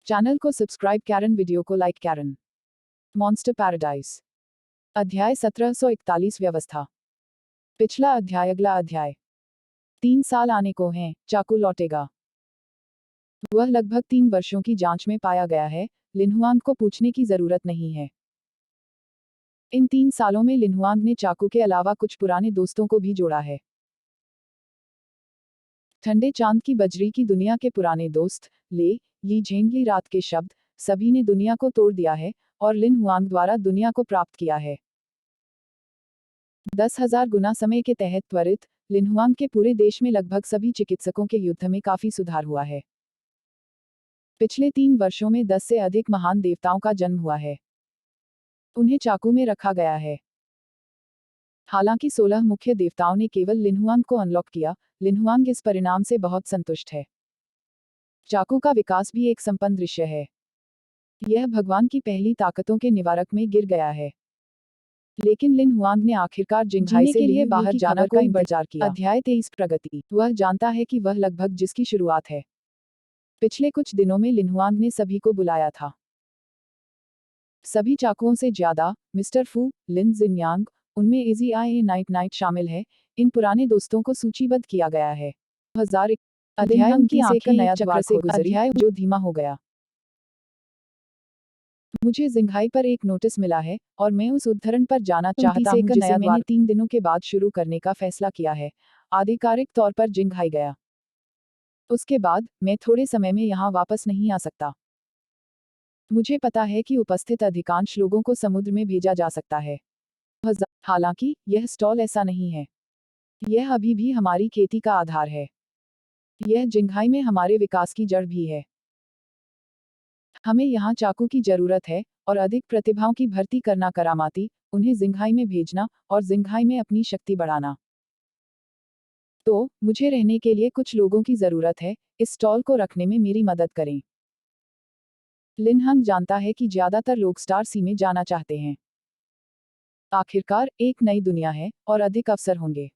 Channel को subscribe Karen, video को like Karen. Monster paradise. अध्याय 1741 व्यवस्था। पिछला अध्याय। अगला अध्याय। 3 साल आने को हैं, चाकू लौटेगा। वह लगभग 3 वर्षों की जांच में पाया गया है, लिनहुआंग को पूछने की जरूरत नहीं है। इन 3 सालों में लिनहुआंग ने चाकू के अलावा कुछ पुराने दोस्तों को भी जोड़ा है। ठंडे चांद की बजरी की दुनिया के पुराने दोस्त ले, यी झेंगली रात के शब्द, सभी ने दुनिया को तोड़ दिया है और लिनहुआंग द्वारा दुनिया को प्राप्त किया है। 10,000 गुना समय के तहत त्वरित, लिनहुआंग के पूरे देश में लगभग सभी चिकित्सकों के युद्ध में काफी सुधार हुआ है। पिछले 3 वर्षों में 10 से अधिक महान देवताओं का जन्म हुआ है। उन्हें चाकू में रखा गया है। हालांकि 16 मुख्य देवताओं ने केवल लिनहुआंग को अनलॉक किया, लिनहुआंग इस परिणाम से बहुत संतुष्ट है। चाकू का विकास भी एक संपन्न दृश्य है। यह भगवान की पहली ताकतों के निवारक में गिर गया है। लेकिन लिनहुआंग ने आखिरकार जिंघाई से के लिए बाहर जाने का इंतजार किया। अध्याय 23 प्रगति। वह जानता है कि वह लगभग जिसकी शुरुआत है। पिछले कुछ दिनों में लिनहुआंग ने सभी को बुलाया था। सभी चाकुओं से ज्यादा, मिस्टर फू, लिन जिनयांग, उनमें इजी आई नाइट शामिल है। इन पुराने दोस्तों को सूचीबद्ध किया गया है। 2001 अध्याय उनकी आंखें नया चक्र से गुजरी, अध्याय जो धीमा हो गया। मुझे जिंघाई पर एक नोटिस मिला है और मैं उस उद्धरण पर जाना चाहता हूं जिसे मैंने 3 दिनों के बाद शुरू करने का फैसला किया है। आधिकारिक तौर पर जिंघाई गया। उसके बाद मैं थोड़े समय में यहां वापस नहीं आ सकता। मुझे पता है कि उपस्थित अधिकांश लोगों को समुद्र में भेजा जा सकता है। हालांकि यह स्टॉल ऐसा नहीं है। यह अभी भी हमारी खेती का आधार है। यह जिंघाई में हमारे विकास की जड़ भी है। हमें यहाँ चाकू की जरूरत है और अधिक प्रतिभाओं की भर्ती करना, करामाती, उन्हें जिंघाई में भेजना और जिंघाई में अपनी शक्ति बढ़ाना। तो मुझे रहने के लिए कुछ लोगों की जरूरत है, इस स्टॉल को रखने में मेरी मदद करें। लिनहंग जानता है कि ज्यादातर लोग स्टार सी में जाना चाहते हैं। आखिरकार एक नई दुनिया है और अधिक अवसर होंगे।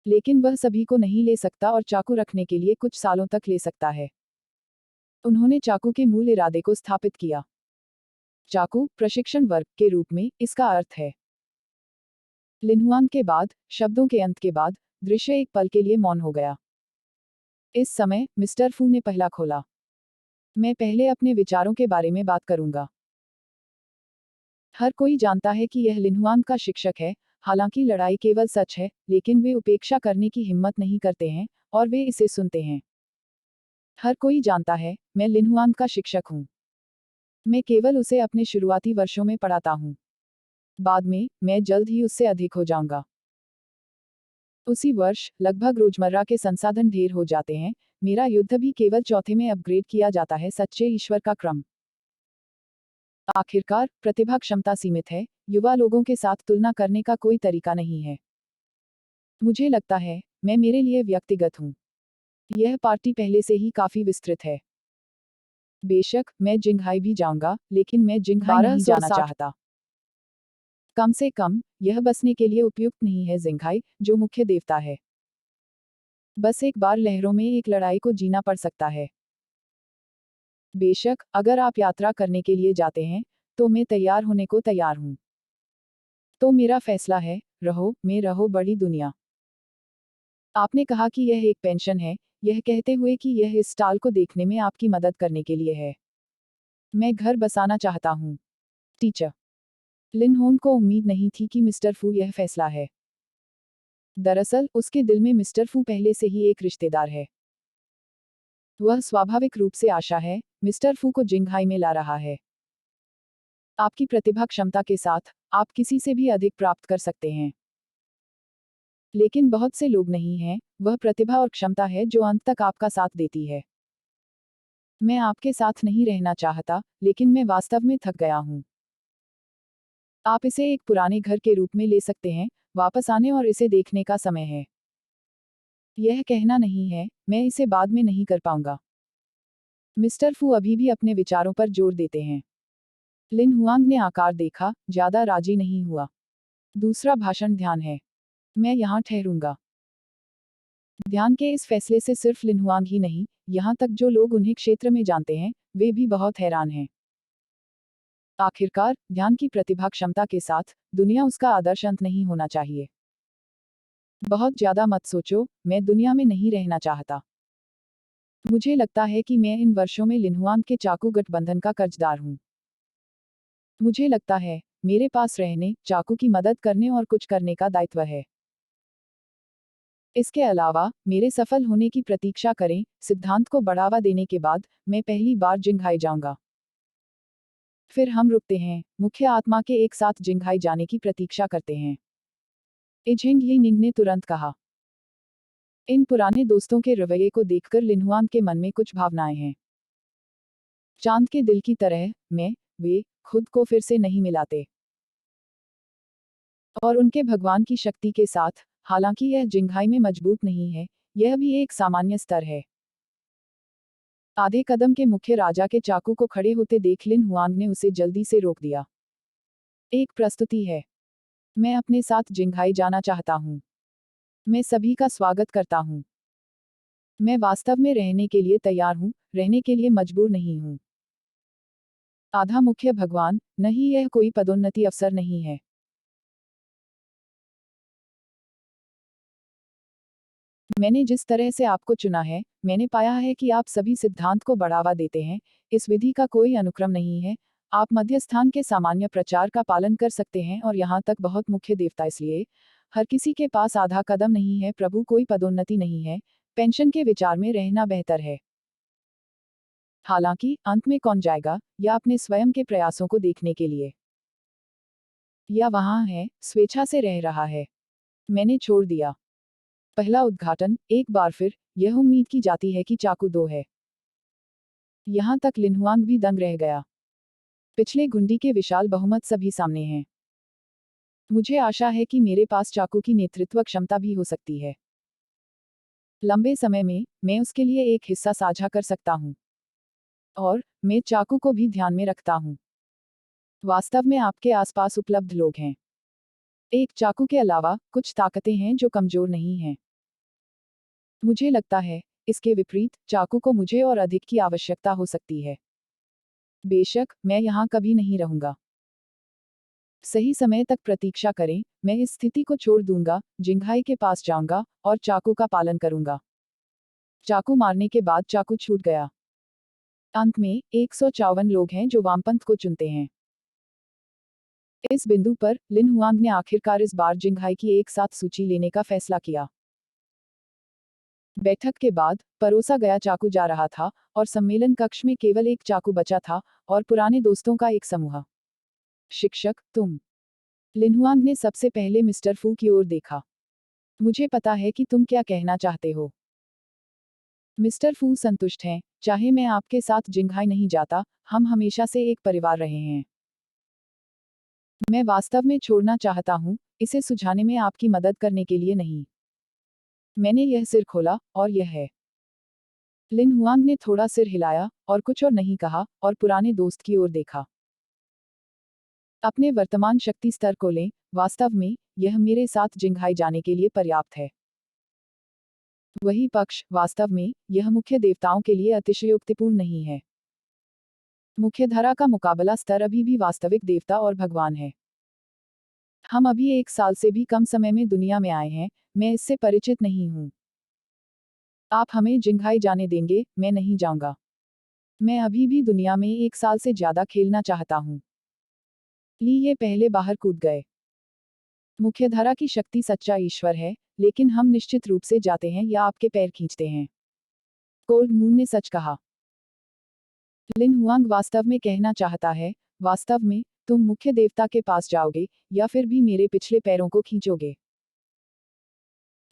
लेकिन वह सभी को नहीं ले सकता और चाकू रखने के लिए कुछ सालों तक ले सकता है। उन्होंने चाकू के मूल इरादे को स्थापित किया। चाकू प्रशिक्षण वर्ग के रूप में, इसका अर्थ है। लिनहुआंग के बाद, शब्दों के अंत के बाद, दृश्य एक पल के लिए मौन हो गया। इस समय मिस्टर फू ने पहला खोला। मैं पहले अपने विचारों के बारे में बात करूंगा। हर कोई जानता है कि यह लिनहुआंग का शिक्षक है, हालांकि लड़ाई केवल सच है, लेकिन वे उपेक्षा करने की हिम्मत नहीं करते हैं और वे इसे सुनते हैं। हर कोई जानता है, मैं लिनहुआंग का शिक्षक हूं। मैं केवल उसे अपने शुरुआती वर्षों में पढ़ाता हूं। बाद में, मैं जल्द ही उससे अधिक हो जाऊंगा। उसी वर्ष, लगभग रोजमर्रा के संसाधन ढेर हो जाते हैं, मेरा युद्ध भी केवल चौथे में अपग्रेड किया जाता है, सच्चे ईश्वर का क्रम। आखिरकार, प्रतिभा क्षमता सीमित है, युवा लोगों के साथ तुलना करने का कोई तरीका नहीं है। मुझे लगता है, मैं मेरे लिए व्यक्तिगत हूं। यह पार्टी पहले से ही काफी विस्तृत है। बेशक, मैं जिंघाई भी जाऊंगा, लेकिन मैं जिंघाई नहीं जाना चाहता। कम से कम, यह बसने के लिए उपयुक्त नहीं है जिंघाई, जो मुख्य देवता है। बस एक बार लहरों में एक लड़ाई को जीना पड़ सकता है। बेशक, अगर आप यात्रा करने के लिए जाते हैं, तो मैं तैयार होने को तैयार हूं। तो मेरा फैसला है, रहो, में रहो बड़ी दुनिया। आपने कहा कि यह एक पेंशन है, यह कहते हुए कि यह इस स्टॉल को देखने में आपकी मदद करने के लिए है। मैं घर बसाना चाहता हूं। टीचर लिनहोंग को उम्मीद नहीं थी कि मिस्टर फू यह फैसला है। दरअसल, उसके दिल में मिस्टर फू पहले से ही एक रिश्तेदार है। वह स्वाभाविक रूप से आशा है, मिस्टर फू को जिंघाई में ला रहा है। आपकी प्रतिभा क्षमता के साथ, आप किसी से भी अधिक प्राप्त कर सकते हैं। लेकिन बहुत से लोग नहीं हैं, वह प्रतिभा और क्षमता है जो अंत तक आपका साथ देती है। मैं आपके साथ नहीं रहना चाहता, लेकिन मैं वास्तव में थक गया हूं। आप इसे एक पुराने घर के रूप में ले सकते हैं, वापस आने और इसे देखने का समय है। यह कहना नहीं है, मैं इसे बाद में नहीं कर पाऊंगा। मिस्टर फू अभी भी अपने विचारों पर जोर देते हैं। लिनहुआंग ने आकार देखा, ज्यादा राजी नहीं हुआ। दूसरा भाषण ध्यान है। मैं यहां ठहरूंगा। ध्यान के इस फैसले से सिर्फ लिनहुआंग ही नहीं, यहाँ तक जो लोग उन्हें क्षेत्र में जानते हैं वे भी बहुत हैरान हैं। आखिरकार ध्यान की प्रतिभा क्षमता के साथ दुनिया उसका आदर्श अंत नहीं होना चाहिए। बहुत ज्यादा मत सोचो, मैं दुनिया में नहीं रहना चाहता। मुझे लगता है कि मैं इन वर्षों में लिनहुआंग के चाकू गठबंधन का कर्जदार हूँ। मुझे लगता है मेरे पास रहने, चाकू की मदद करने और कुछ करने का दायित्व है। इसके अलावा मेरे सफल होने की प्रतीक्षा करें। सिद्धांत को बढ़ावा देने के बाद मैं पहली बार जिंघाई जाऊंगा। फिर हम रुकते हैं, मुख्य आत्मा के एक साथ जिंघाई जाने की प्रतीक्षा करते हैं। इझेंग यिंग ने तुरंत कहा। इन पुराने दोस्तों के रवैये को देखकर लिनहुआंग के मन में कुछ भावनाएं हैं। चांद के दिल की तरह वे खुद को फिर से नहीं मिलाते। और उनके भगवान की शक्ति के साथ, हालांकि यह जिंघाई में मजबूत नहीं है, यह भी एक सामान्य स्तर है। आधे कदम के मुख्य राजा के चाकू को खड़े होते देख लिन हुआंग ने उसे जल्दी से रोक दिया। एक प्रस्तुति है। मैं अपने साथ जिंघाई जाना चाहता हूँ। मैं सभी का स्वागत करता हूँ। मैं वास्तव में रहने के लिए तैयार हूँ, रहने के लिए मजबूर नहीं हूँ। आधा मुख्य भगवान, नहीं, यह कोई पदोन्नति अवसर नहीं है। मैंने जिस तरह से आपको चुना है, मैंने पाया है कि आप सभी सिद्धांत को बढ़ावा देते हैं। इस विधि का कोई अनुक्रम नहीं है। आप मध्यस्थान के सामान्य प्रचार का पालन कर सकते हैं और यहाँ तक बहुत मुख्य देवता इसलिए। हर किसी के पास आधा कदम नहीं है प्रभु, कोई पदोन्नति नहीं है। पेंशन के विचार में रहना बेहतर है। हालांकि अंत में कौन जाएगा, या अपने स्वयं के प्रयासों को देखने के लिए, या वहां है, स्वेच्छा से रह रहा है। मैंने छोड़ दिया। पहला उद्घाटन, एक बार फिर, यह उम्मीद की जाती है कि चाकू 2 है। यहाँ तक लिनहुआंग भी दंग रह गया। पिछले गुंडी के विशाल बहुमत सभी सामने हैं। मुझे आशा है कि मेरे पास चाकू की नेतृत्व क्षमता भी हो सकती है। लंबे समय में, मैं उसके लिए एक हिस्सा साझा कर सकता हूँ। और मैं चाकू को भी ध्यान में रखता हूँ। वास्तव में आपके आसपास उपलब्ध लोग हैं। एक चाकू के अलावा, कुछ ताकतें हैं जो कमजोर नहीं हैं। मुझे लगता है, इसके विपरीत, चाकू को मुझे और अधिक की आवश्यकता हो सकती है। बेशक, मैं यहाँ कभी नहीं रहूंगा। सही समय तक प्रतीक्षा करें, मैं इस स्थिति को छोड़ दूंगा, जिंघाई के पास जाऊंगा, और चाकू का पालन करूंगा। चाकू मारने के बाद चाकू छूट गया। अंत में, 154 लोग हैं जो वामपंथ को चुनते हैं। इस बिंदु पर, लिन हुआंग ने आखिरकार इस बार जिंघाई की एक साथ सूची लेने का फैसला किया। बैठक के बाद, परोसा गया चाकू जा रहा था, और सम्मेलन कक्ष में केवल एक चाकू बचा था, और पुराने दोस्तों का एक समूह। शिक्षक, तुम। लिनहुआंग ने सबसे पहले मिस्टर फू की ओर देखा। मुझे पता है कि तुम क्या कहना चाहते हो। मिस्टर फू संतुष्ट हैं, चाहे मैं आपके साथ जिंघाई नहीं जाता, हम हमेशा से एक परिवार रहे हैं। मैं वास्तव में छोड़ना चाहता हूँ, इसे सुझाने में आपकी मदद करने के लिए नहीं। मैंने यह सिर खोला, और यह है। लिन हुआंग ने थोड़ा सिर हिलाया, और कुछ और नहीं कहा, और पुराने दोस्त की ओर देखा। अपने वर्तमान शक्ति स्तर को लें, वास्तव में, यह मेरे साथ जिंघाई जाने के लिए पर्याप्त है। वही पक्ष, वास्तव में, यह मुख्य देवताओं के लिए अतिशयोक्तिपूर्ण नहीं है। मुख्यधारा का मुकाबला स्तर अभी भी वास्तविक देवता और भगवान है। हम अभी 1 साल से भी कम समय में दुनिया में आए हैं, मैं इससे परिचित नहीं हूँ। आप हमें जिंघाई जाने देंगे, मैं नहीं जाऊंगा। मैं अभी भी दुनिया में 1 साल से ज्यादा खेलना चाहता हूँ। ली ये पहले बाहर कूद गए। मुख्यधारा की शक्ति सच्चा ईश्वर है, लेकिन हम निश्चित रूप से जाते हैं या आपके पैर खींचते हैं। कोल्ड मून ने सच कहा। लिन हुआंग वास्तव में कहना चाहता है, वास्तव में, तुम मुख्य देवता के पास जाओगे, या फिर भी मेरे पिछले पैरों को खींचोगे।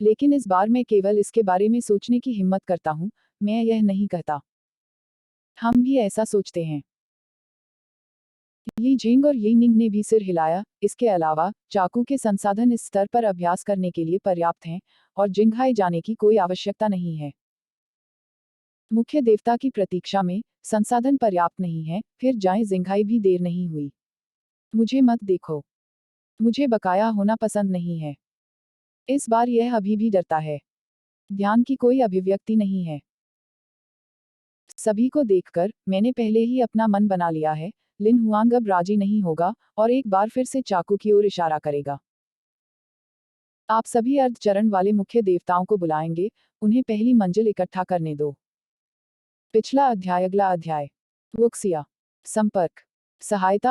लेकिन इस बार मैं केवल इसके बारे में सोचने की हिम्मत करता हूँ, मैं यह नहीं कहता। हम भी ऐसा सोचते हैं। ये झेंग और ये निंग ने भी सिर हिलाया। इसके अलावा, चाकू के संसाधन इस स्तर पर अभ्यास करने के लिए पर्याप्त हैं, और जिंघाई जाने की कोई आवश्यकता नहीं है। मुख्य देवता की प्रतीक्षा में, संसाधन पर्याप्त नहीं है, फिर जाएं, जिंघाई भी देर नहीं हुई। मुझे मत देखो। मुझे बकाया होना पसंद नहीं है। इस बार यह अभी भी डरता है। ध्यान की कोई अभिव्यक्ति नहीं है। सभी को देखकर मैंने पहले ही अपना मन बना लिया है। लिन हुआंग अब राजी नहीं होगा और एक बार फिर से चाकू की ओर इशारा करेगा। आप सभी अर्ध चरण वाले मुख्य देवताओं को बुलाएंगे, उन्हें पहली मंजिल इकट्ठा करने दो। पिछला अध्याय। अगला अध्याय। वुक्सिया। संपर्क, सहायता